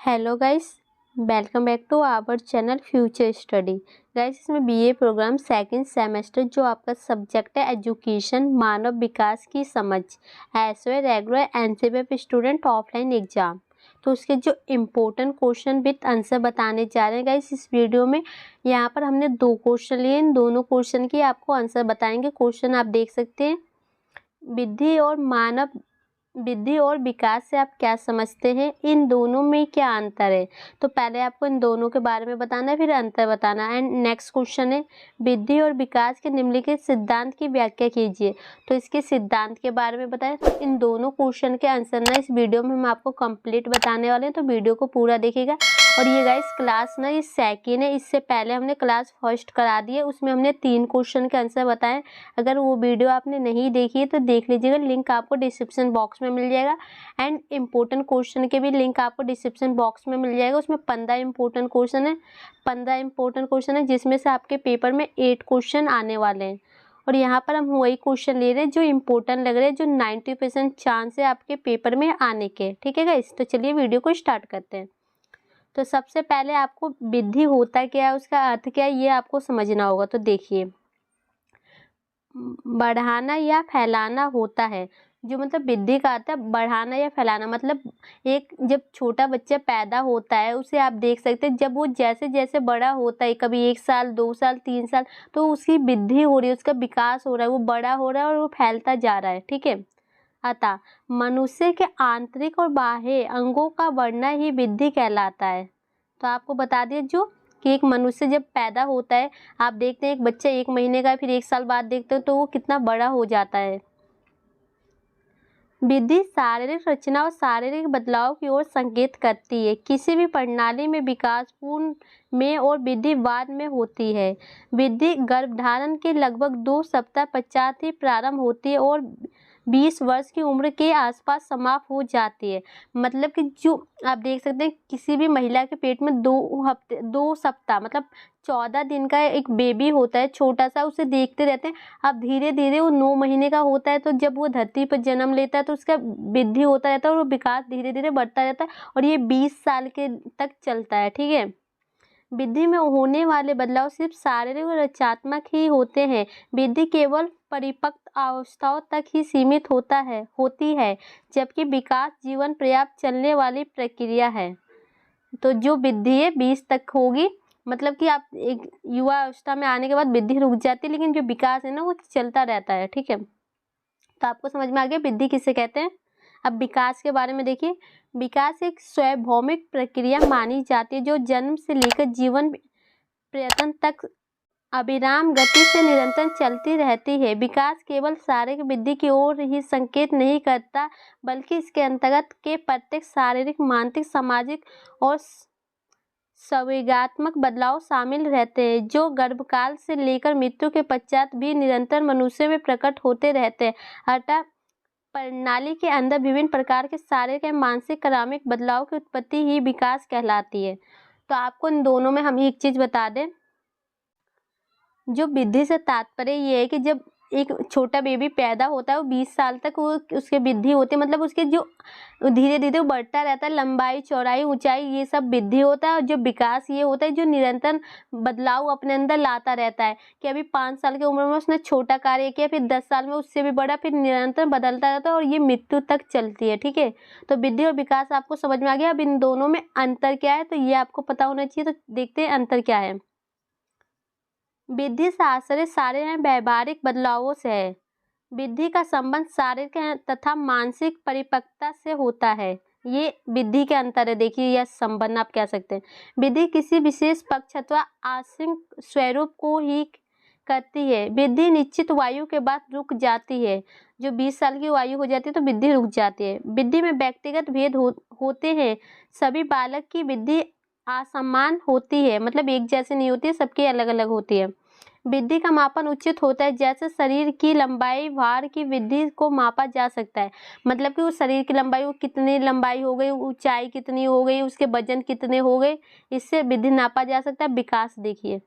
Hello guys, welcome back to our channel future study. Guys, इसमें BA program second semester जो आपका subject है education मानव विकास की समझ as regular NCBF student offline exam. तो उसके जो इम्पोर्टेंट क्वेश्चन विद आंसर बताने जा रहे हैं गाइस इस वीडियो में। यहाँ पर हमने 2 क्वेश्चन लिए, इन दोनों क्वेश्चन की आपको आंसर बताएंगे। क्वेश्चन आप देख सकते हैं, विधि और विकास से आप क्या समझते हैं, इन दोनों में क्या अंतर है। तो पहले आपको इन दोनों के बारे में बताना है, फिर अंतर बताना है। एंड नेक्स्ट क्वेश्चन है, विधि और विकास के निम्नलिखित सिद्धांत की व्याख्या कीजिए। तो इसके सिद्धांत के बारे में बताएं। तो इन दोनों क्वेश्चन के आंसर ना इस वीडियो में हम आपको कंप्लीट बताने वाले हैं, तो वीडियो को पूरा देखिएगा। और ये गाइस क्लास ना ये सेकेंड है, इससे पहले हमने क्लास फर्स्ट करा दी है, उसमें हमने 3 क्वेश्चन के आंसर बताए। अगर वो वीडियो आपने नहीं देखी है तो देख लीजिएगा, लिंक आपको डिस्क्रिप्शन बॉक्स में मिल जाएगा। एंड इम्पोर्टेंट क्वेश्चन के भी लिंक आपको डिस्क्रिप्शन बॉक्स में मिल जाएगा। उसमें 15 इम्पोर्टेंट क्वेश्चन है जिसमें से आपके पेपर में 8 क्वेश्चन आने वाले हैं। और यहाँ पर हम वही क्वेश्चन ले रहे हैं जो इम्पोर्टेंट लग रहे हैं, जो 90% चांस है आपके पेपर में आने के। ठीक है गाइस, तो चलिए वीडियो को स्टार्ट करते हैं। तो सबसे पहले आपको विधि होता क्या है, उसका अर्थ क्या है, ये आपको समझना होगा। तो देखिए, बढ़ाना या फैलाना होता है। जो मतलब विधि का अर्थ है बढ़ाना या फैलाना। मतलब एक जब छोटा बच्चा पैदा होता है उसे आप देख सकते हैं, जब वो जैसे जैसे बड़ा होता है, कभी 1 साल 2 साल 3 साल, तो उसकी वृद्धि हो रही है, उसका विकास हो रहा है, वो बड़ा हो रहा है और वो फैलता जा रहा है। ठीक है, अतः मनुष्य के आंतरिक और बाह्य अंगों का बढ़ना ही वृद्धि कहलाता है। तो आपको बता दिए जो कि एक मनुष्य जब पैदा होता है, आप देखते हैं एक बच्चा 1 महीने का, फिर 1 साल बाद देखते हो तो वो कितना बड़ा हो जाता है। वृद्धि शारीरिक रचना और शारीरिक बदलाव की ओर संकेत करती है। किसी भी प्रणाली में विकास पूर्ण में और वृद्धि बाद में होती है। वृद्धि गर्भधारण के लगभग 2 सप्ताह पश्चात ही प्रारंभ होती है और 20 वर्ष की उम्र के आसपास समाप्त हो जाती है। मतलब कि जो आप देख सकते हैं किसी भी महिला के पेट में 2 सप्ताह मतलब 14 दिन का एक बेबी होता है छोटा सा, उसे देखते रहते हैं। अब धीरे धीरे वो 9 महीने का होता है, तो जब वो धरती पर जन्म लेता है तो उसका वृद्धि होता रहता है और वो विकास धीरे धीरे बढ़ता रहता है, और ये 20 साल के तक चलता है। ठीक है, वृद्धि में होने वाले बदलाव सिर्फ शारीरिक और रचनात्मक ही होते हैं। वृद्धि केवल परिपक्व अवस्थाओं तक ही सीमित होती है, जबकि विकास जीवन पर्याप्त चलने वाली प्रक्रिया है। तो जो वृद्धि है 20 तक होगी, मतलब कि आप एक युवा अवस्था में आने के बाद वृद्धि रुक जाती है, लेकिन जो विकास है ना वो चलता रहता है। ठीक है, तो आपको समझ में आ गया वृद्धि किसे कहते हैं। अब विकास के बारे में देखिए, विकास एक सार्वभौमिक प्रक्रिया मानी जाती है जो जन्म से लेकर जीवन पर्यंत तक अविराम गति से निरंतर चलती रहती है। विकास केवल शारीरिक वृद्धि की ओर ही संकेत नहीं करता, बल्कि इसके अंतर्गत के प्रत्येक शारीरिक, मानसिक, सामाजिक और संवेगात्मक बदलाव शामिल रहते हैं, जो गर्भकाल से लेकर मृत्यु के पश्चात भी निरंतर मनुष्य में प्रकट होते रहते हैं। अतः प्रणाली के अंदर विभिन्न प्रकार के शारीरिक एवं मानसिक क्रमिक बदलाव की उत्पत्ति ही विकास कहलाती है। तो आपको इन दोनों में हम एक चीज बता दें, जो वृद्धि से तात्पर्य ये है कि जब एक छोटा बेबी पैदा होता है वो 20 साल तक वो उसके वृद्धि होती है, मतलब उसके जो धीरे धीरे वो बढ़ता रहता है, लंबाई चौड़ाई ऊंचाई ये सब वृद्धि होता है। और जो विकास ये होता है जो निरंतर बदलाव अपने अंदर लाता रहता है, कि अभी 5 साल की उम्र में उसने छोटा कार्य किया, फिर 10 साल में उससे भी बड़ा, फिर निरंतर बदलता रहता है और ये मृत्यु तक चलती है। ठीक है, तो वृद्धि और विकास आपको समझ में आ गया। अब इन दोनों में अंतर क्या है तो ये आपको पता होना चाहिए। तो देखते हैं अंतर क्या है। वृद्धि से आश्चर्य शारीरिक व्यवहारिक बदलावों से है। वृद्धि का संबंध शारीरिक तथा मानसिक परिपक्वता से होता है। ये वृद्धि के अंतर है। देखिए यह संबंध आप कह सकते हैं। वृद्धि किसी विशेष पक्ष अथवा आंशिक स्वरूप को ही करती है। वृद्धि निश्चित आयु के बाद रुक जाती है। जो 20 साल की आयु हो जाती है तो वृद्धि रुक जाती है। वृद्धि में व्यक्तिगत भेद होते हैं। सभी बालक की वृद्धि असमान होती है, मतलब एक जैसे नहीं होती है, सबकी अलग अलग होती है। वृद्धि का मापन उचित होता है, जैसे शरीर की लंबाई भार की वृद्धि को मापा जा सकता है। मतलब कि उस शरीर की लंबाई, वो कितनी लंबाई हो गई, ऊंचाई कितनी हो गई, उसके वजन कितने हो गए, इससे वृद्धि नापा जा सकता है। विकास देखिए,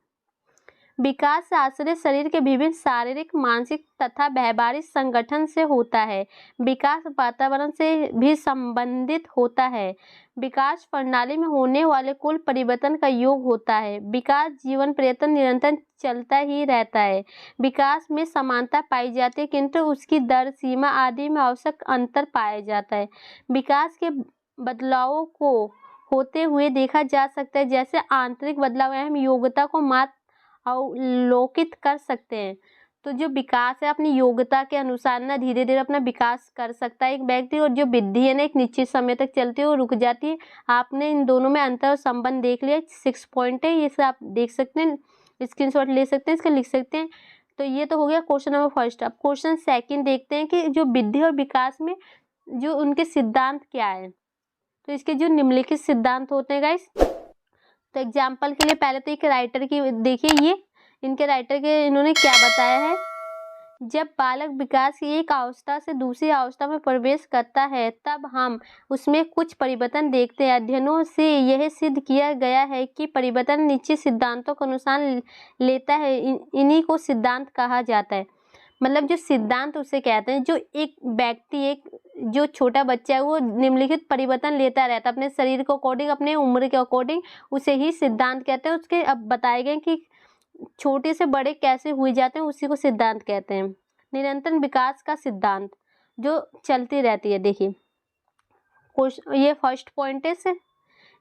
विकास आश्रय शरीर के विभिन्न शारीरिक, मानसिक तथा व्यवहारिक संगठन से होता है। विकास वातावरण से भी संबंधित होता है। विकास प्रणाली में होने वाले कुल परिवर्तन का योग होता है। विकास जीवन पर्यंत निरंतर चलता ही रहता है। विकास में समानता पाई जाती है, किंतु उसकी दर, सीमा आदि में आवश्यक अंतर पाया जाता है। विकास के बदलावों को होते हुए देखा जा सकता है, जैसे आंतरिक बदलाव हम योग्यता को मात्र अवलोकित कर सकते हैं। तो जो विकास है अपनी योग्यता के अनुसार ना धीरे धीरे अपना विकास कर सकता है एक व्यक्ति, और जो वृद्धि है ना एक निश्चित समय तक चलती है और रुक जाती है। आपने इन दोनों में अंतर और संबंध देख लिया। 6 पॉइंट है, ये सब आप देख सकते हैं, स्क्रीनशॉट ले सकते हैं, इसका लिख सकते हैं। तो ये तो हो गया क्वेश्चन नंबर फर्स्ट। अब क्वेश्चन सेकंड देखते हैं कि जो वृद्धि और विकास में जो उनके सिद्धांत क्या है। तो इसके जो निम्नलिखित सिद्धांत होते हैं गाइस, तो एग्जाम्पल के लिए पहले तो एक राइटर की देखिए, ये इनके राइटर के इन्होंने क्या बताया है। जब बालक विकास की एक अवस्था से दूसरी अवस्था में प्रवेश करता है, तब हम उसमें कुछ परिवर्तन देखते हैं। अध्ययनों से यह सिद्ध किया गया है कि परिवर्तन निश्चित सिद्धांतों के अनुसार लेता है, इन्हीं को सिद्धांत कहा जाता है। मतलब जो सिद्धांत उसे कहते हैं, जो एक व्यक्ति, एक जो छोटा बच्चा है वो निम्नलिखित परिवर्तन लेता रहता है अपने शरीर को अकॉर्डिंग, अपने उम्र के अकॉर्डिंग, उसे ही सिद्धांत कहते हैं। उसके अब बताए गए कि छोटे से बड़े कैसे हुए जाते हैं, उसी को सिद्धांत कहते हैं। निरंतर विकास का सिद्धांत जो चलती रहती है। देखिए ये फर्स्ट पॉइंट है।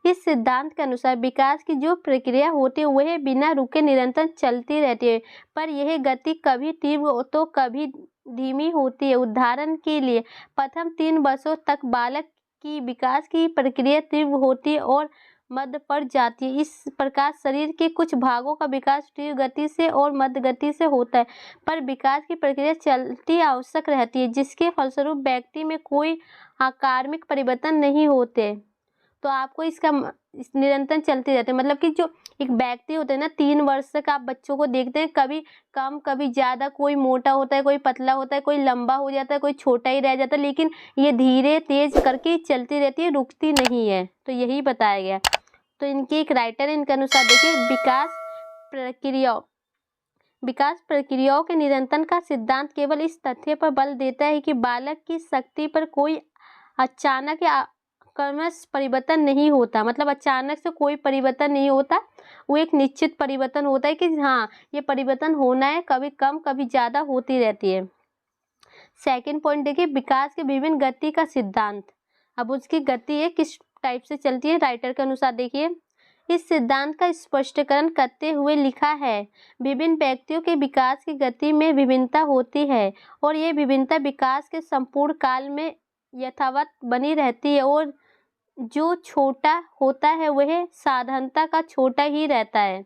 इस सिद्धांत के अनुसार विकास की जो प्रक्रिया होती है वह बिना रुके निरंतर चलती रहती है, पर यह गति कभी तीव्र तो कभी धीमी होती है। उदाहरण के लिए प्रथम 3 वर्षों तक बालक की विकास की प्रक्रिया तीव्र होती है और मध्य पर जाती है। इस प्रकार शरीर के कुछ भागों का विकास तीव्र गति से और मध्य गति से होता है, पर विकास की प्रक्रिया चलती आवश्यक रहती है, जिसके फलस्वरूप व्यक्ति में कोई आकर्मिक परिवर्तन नहीं होते। तो आपको इसका निरंतर चलते रहते हैं, मतलब कि जो एक व्यक्ति होते हैं ना 3 वर्ष तक आप बच्चों को देखते हैं, कभी कम कभी ज़्यादा, कोई मोटा होता है, कोई पतला होता है, कोई लंबा हो जाता है, कोई छोटा ही रह जाता है, लेकिन ये धीरे तेज करके चलती रहती है, रुकती नहीं है। तो यही बताया गया। तो इनके एक राइटर है, इनके अनुसार देखिए विकास प्रक्रियाओं के निरंतर का सिद्धांत केवल इस तथ्य पर बल देता है कि बालक की शक्ति पर कोई अचानक या क्रमश परिवर्तन नहीं होता। मतलब अचानक से कोई परिवर्तन नहीं होता, वो एक निश्चित परिवर्तन होता है कि हाँ ये परिवर्तन होना है, कभी कम कभी ज़्यादा होती रहती है। सेकंड पॉइंट देखिए, विकास के विभिन्न गति का सिद्धांत। अब उसकी गति है किस टाइप से चलती है, राइटर के अनुसार देखिए, इस सिद्धांत का स्पष्टीकरण करते हुए लिखा है, विभिन्न व्यक्तियों के विकास की गति में विभिन्नता होती है और ये विभिन्नता विकास के संपूर्ण काल में यथावत बनी रहती है, और जो छोटा होता है वह साधारणता का छोटा ही रहता है।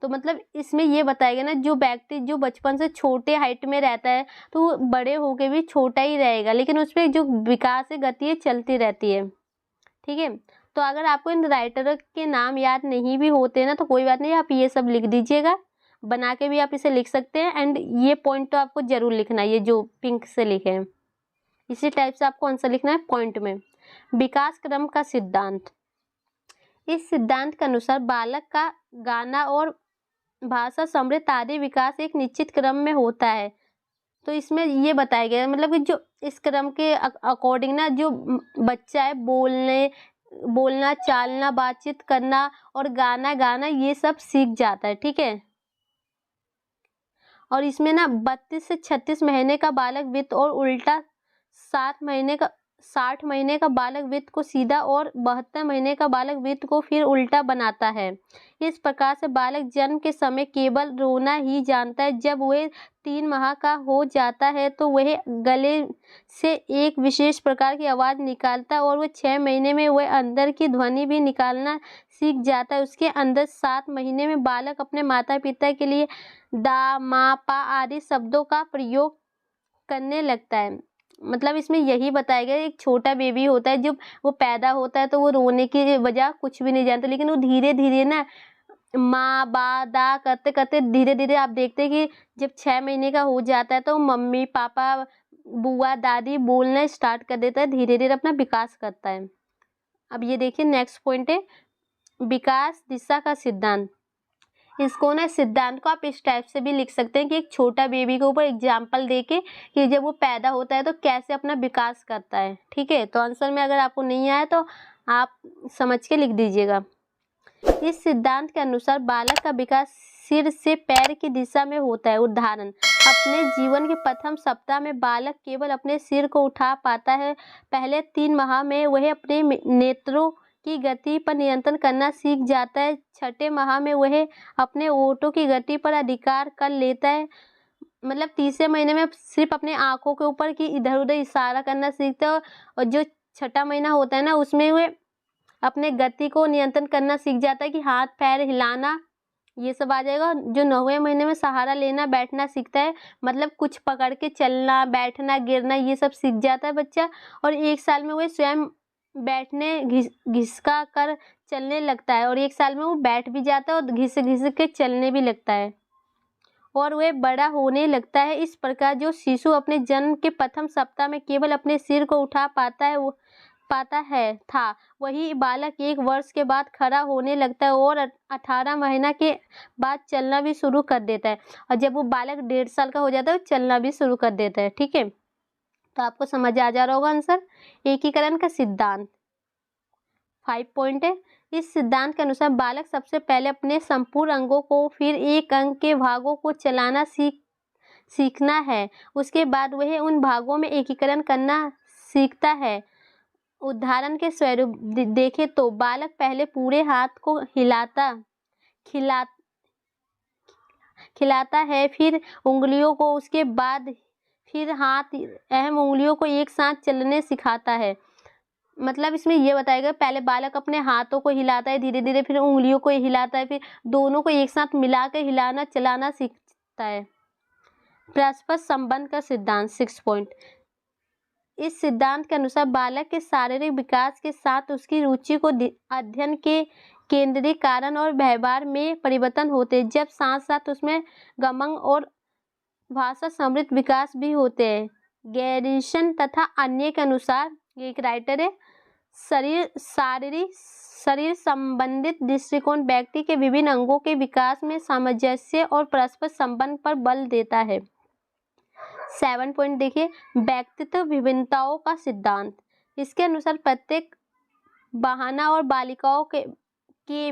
तो मतलब इसमें ये बताया गया ना, जो व्यक्ति जो बचपन से छोटे हाइट में रहता है तो वो बड़े होके भी छोटा ही रहेगा, लेकिन उसमें जो विकास है गति चलती रहती है। ठीक है, तो अगर आपको इन राइटर के नाम याद नहीं भी होते ना तो कोई बात नहीं, आप ये सब लिख दीजिएगा, बना के भी आप इसे लिख सकते हैं। एंड ये पॉइंट तो आपको जरूर लिखना है, ये जो पिंक से लिखे हैं इसी टाइप से आपको आंसर लिखना है पॉइंट में। विकास क्रम का सिद्धांत। इस सिद्धांत के अनुसार बालक का गाना और भाषा, समृद्ध आदि विकास एक निश्चित क्रम में होता है। तो इसमें ये बताया गया है, मतलब कि जो इस क्रम के अकॉर्डिंग ना जो बच्चा है बोलना, चालना, बातचीत करना और गाना गाना ये सब सीख जाता है। ठीक है, और इसमें ना 32 से 36 महीने का बालक वित्त और उल्टा 60 महीने का बालक वित्त को सीधा और 72 महीने का बालक वित्त को फिर उल्टा बनाता है। इस प्रकार से बालक जन्म के समय केवल रोना ही जानता है। जब वह 3 माह का हो जाता है तो वह गले से एक विशेष प्रकार की आवाज़ निकालता है, और वह 6 महीने में वह अंदर की ध्वनि भी निकालना सीख जाता है। उसके अंदर 7 महीने में बालक अपने माता पिता के लिए दा, मा, पा आदि शब्दों का प्रयोग करने लगता है। मतलब इसमें यही बताया गया, एक छोटा बेबी होता है, जब वो पैदा होता है तो वो रोने की वजह कुछ भी नहीं जानता, लेकिन वो धीरे धीरे ना माँ, बा, दा करते करते धीरे धीरे आप देखते हैं कि जब 6 महीने का हो जाता है तो मम्मी, पापा, बुआ, दादी बोलना स्टार्ट कर देता है, धीरे धीरे अपना विकास करता है। अब ये देखिए नेक्स्ट पॉइंट है, विकास दिशा का सिद्धांत। इसको ना सिद्धांत को आप इस टाइप से भी लिख सकते हैं कि एक छोटा बेबी के ऊपर एग्जाम्पल देके कि जब वो पैदा होता है तो कैसे अपना विकास करता है। ठीक है, तो आंसर में अगर आपको नहीं आया तो आप समझ के लिख दीजिएगा। इस सिद्धांत के अनुसार बालक का विकास सिर से पैर की दिशा में होता है। उदाहरण, अपने जीवन के प्रथम सप्ताह में बालक केवल अपने सिर को उठा पाता है। पहले 3 माह में वह अपने नेत्रों की गति पर नियंत्रण करना सीख जाता है। छठे माह में वह अपने ओठों की गति पर अधिकार कर लेता है। मतलब तीसरे महीने में सिर्फ अपने आंखों के ऊपर की इधर उधर इशारा करना सीखता है। और जो छठा महीना होता है ना, उसमें वह अपने गति को नियंत्रण करना सीख जाता है कि हाथ पैर हिलाना ये सब आ जाएगा। जो 9वें महीने में सहारा लेना बैठना सीखता है, मतलब कुछ पकड़ के चलना बैठना गिरना ये सब सीख जाता है बच्चा। और 1 साल में वह स्वयं बैठने घिसका कर चलने लगता है। और 1 साल में वो बैठ भी जाता है और घिस के चलने भी लगता है और वह बड़ा होने लगता है। इस प्रकार जो शिशु अपने जन्म के प्रथम सप्ताह में केवल अपने सिर को उठा पाता था, वही बालक 1 वर्ष के बाद खड़ा होने लगता है और 18 महीना के बाद चलना भी शुरू कर देता है। और जब वो बालक 1.5 साल का हो जाता है, वो चलना भी शुरू कर देता है। ठीक है, तो आपको समझ आ जा रहा होगा आंसर। एकीकरण का सिद्धांत 5 पॉइंट है। इस सिद्धांत के अनुसार बालक सबसे पहले अपने संपूर्ण अंगों को, फिर एक अंग के भागों को चलाना सीखना है। उसके बाद वह उन भागों में एकीकरण करना सीखता है। उदाहरण के स्वरूप देखें तो बालक पहले पूरे हाथ को खिलाता है, फिर उंगलियों को, उसके बाद फिर हाथ अहम उंगलियों को एक साथ चलने सिखाता है। मतलब इसमें यह बताएगा पहले बालक अपने हाथों को हिलाता है धीरे धीरे, फिर उंगलियों को हिलाता है, फिर दोनों को एक साथ मिलाकर हिलाना चलाना सीखता है। परस्पर संबंध का सिद्धांत 6 पॉइंट। इस सिद्धांत के अनुसार बालक के शारीरिक विकास के साथ उसकी रुचि को अध्ययन के केंद्रीय कारण और व्यवहार में परिवर्तन होते हैं, जब साथ साथ उसमें गमन और भाषा समृद्ध विकास भी होते हैं। गैरिसन तथा अन्य के अनुसार, ये एक राइटर है, शरीर संबंधित दृष्टिकोण व्यक्ति के विभिन्न अंगों के विकास में सामंजस्य और परस्पर संबंध पर बल देता है। 7 पॉइंट देखिए, व्यक्तित्व विभिन्नताओं का सिद्धांत। इसके अनुसार प्रत्येक बहाना और बालिकाओं के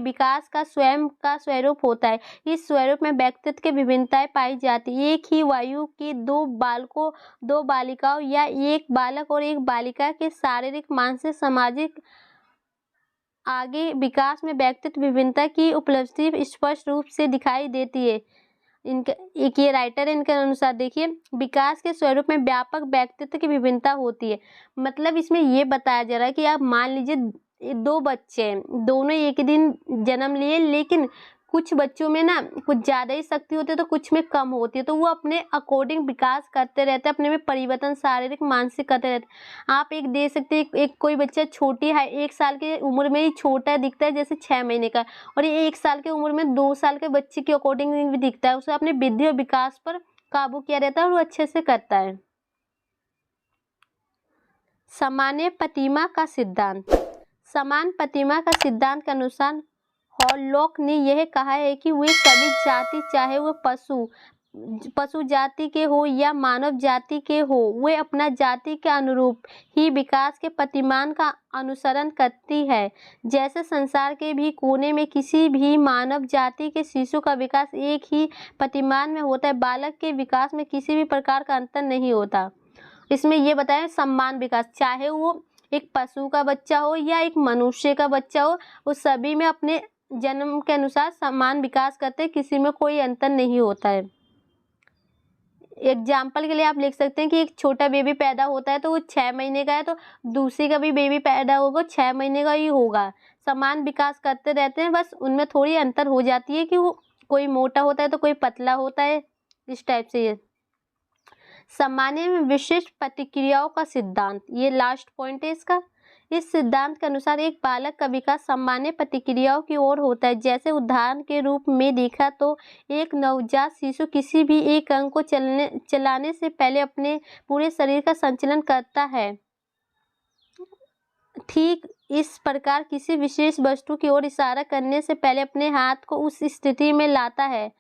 विकास का स्वयं का स्वरूप होता है। इस स्वरूप में व्यक्तित्व की विभिन्नताएं पाई जाती है। एक ही वायु की 2 बालिकाओं या एक बालक और एक बालिका के शारीरिक, मानसिक, सामाजिक आगे विकास में व्यक्तित्व विभिन्नता की उपलब्धि स्पष्ट रूप से दिखाई देती है। एक ये राइटर है, इनके अनुसार देखिए, विकास के स्वरूप में व्यापक व्यक्तित्व की विभिन्नता होती है। मतलब इसमें ये बताया जा रहा है कि आप मान लीजिए 2 बच्चे हैं, दोनों एक ही दिन जन्म लिए, लेकिन कुछ बच्चों में ना कुछ ज़्यादा ही शक्ति होती है तो कुछ में कम होती है, तो वो अपने अकॉर्डिंग विकास करते रहते हैं, अपने में परिवर्तन शारीरिक मानसिक करते रहते हैं। आप एक दे सकते हैं, एक कोई बच्चा छोटी है 1 साल की उम्र में ही छोटा दिखता है जैसे 6 महीने का, और ये 1 साल की उम्र में 2 साल के बच्चे के अकॉर्डिंग भी दिखता है। उसे अपने वृद्धि और विकास पर काबू किया रहता है और वो अच्छे से करता है। सामान्य प्रतिमा का सिद्धांत। समान प्रतिमा का सिद्धांत के अनुसार हॉलॉक ने यह कहा है कि वे सभी जाति, चाहे वो पशु जाति के हो या मानव जाति के हो, वे अपना जाति के अनुरूप ही विकास के प्रतिमान का अनुसरण करती है। जैसे संसार के भी कोने में किसी भी मानव जाति के शिशु का विकास एक ही प्रतिमान में होता है, बालक के विकास में किसी भी प्रकार का अंतर नहीं होता। इसमें यह बताया समान विकास, चाहे वो एक पशु का बच्चा हो या एक मनुष्य का बच्चा हो, उस सभी में अपने जन्म के अनुसार समान विकास करते हैं, किसी में कोई अंतर नहीं होता है। एग्जाम्पल के लिए आप लिख सकते हैं कि एक छोटा बेबी पैदा होता है तो वो 6 महीने का है, तो दूसरी का भी बेबी पैदा होगा 6 महीने का ही होगा। समान विकास करते रहते हैं, बस उनमें थोड़ी अंतर हो जाती है कि वो कोई मोटा होता है तो कोई पतला होता है, इस टाइप से। ये सामान्य में विशिष्ट प्रतिक्रियाओं का सिद्धांत, ये लास्ट पॉइंट है इसका। इस सिद्धांत के अनुसार एक बालक का विकास सामान्य प्रतिक्रियाओं की ओर होता है। जैसे उदाहरण के रूप में देखा तो एक नवजात शिशु किसी भी एक अंग को चलाने से पहले अपने पूरे शरीर का संचालन करता है। ठीक इस प्रकार किसी विशेष वस्तु की ओर इशारा करने से पहले अपने हाथ को उस स्थिति में लाता है।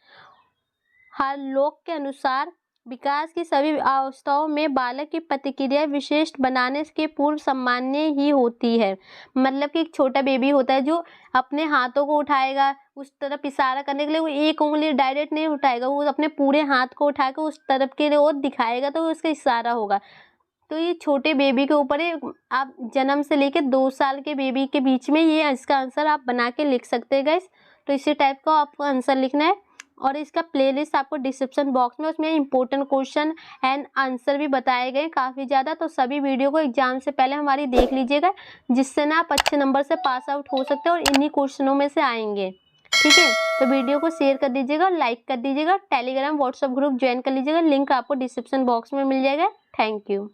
हार्लोक के अनुसार विकास की सभी अवस्थाओं में बालक की प्रतिक्रिया विशिष्ट बनाने के पूर्व सामान्य ही होती है। मतलब कि एक छोटा बेबी होता है जो अपने हाथों को उठाएगा, उस तरफ इशारा करने के लिए वो एक उंगली डायरेक्ट नहीं उठाएगा, वो अपने पूरे हाथ को उठाकर उस तरफ के लिए ओर दिखाएगा, तो उसका इशारा होगा। तो ये छोटे बेबी के ऊपर है, आप जन्म से लेकर 2 साल के बेबी के बीच में ये इसका आंसर आप बना के लिख सकते हैं गाइस। तो इसी टाइप का आपको आंसर लिखना है और इसका प्लेलिस्ट आपको डिस्क्रिप्शन बॉक्स में, उसमें इंपॉर्टेंट क्वेश्चन एंड आंसर भी बताए गए काफ़ी ज़्यादा। तो सभी वीडियो को एग्जाम से पहले हमारी देख लीजिएगा, जिससे ना आप अच्छे नंबर से पास आउट हो सकते हैं और इन्हीं क्वेश्चनों में से आएंगे। ठीक है, तो वीडियो को शेयर कर दीजिएगा और लाइक कर दीजिएगा। टेलीग्राम व्हाट्सएप ग्रुप ज्वाइन कर लीजिएगा, लिंक आपको डिस्क्रिप्शन बॉक्स में मिल जाएगा। Thank you.